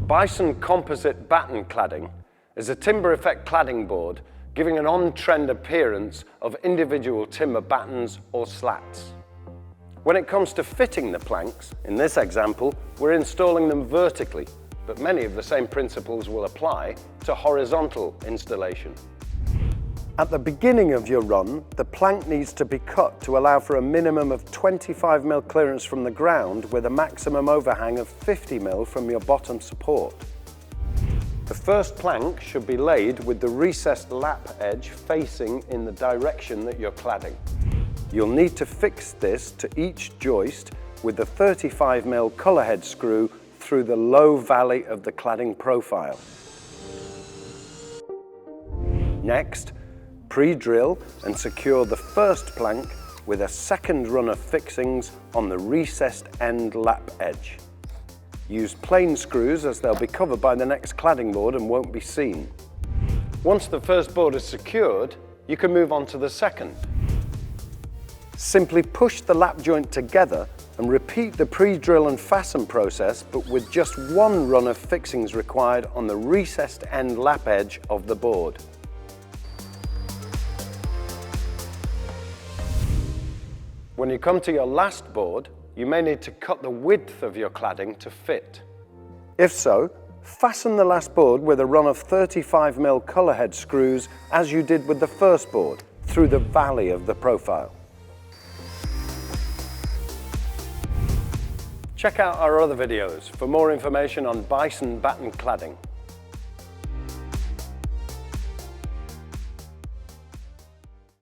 Bison Composite Batten Cladding is a timber effect cladding board giving an on-trend appearance of individual timber battens or slats. When it comes to fitting the planks, in this example, we're installing them vertically, but many of the same principles will apply to horizontal installation. At the beginning of your run, the plank needs to be cut to allow for a minimum of 25 mm clearance from the ground with a maximum overhang of 50 mm from your bottom support. The first plank should be laid with the recessed lap edge facing in the direction that you're cladding. You'll need to fix this to each joist with the 35 mm collar head screw through the low valley of the cladding profile. Next, pre-drill and secure the first plank with a second run of fixings on the recessed end lap edge. Use plain screws as they'll be covered by the next cladding board and won't be seen. Once the first board is secured, you can move on to the second. Simply push the lap joint together and repeat the pre-drill and fasten process, but with just one run of fixings required on the recessed end lap edge of the board. When you come to your last board, you may need to cut the width of your cladding to fit. If so, fasten the last board with a run of 35 mm collar head screws as you did with the first board, through the valley of the profile. Check out our other videos for more information on Bison Batten Cladding.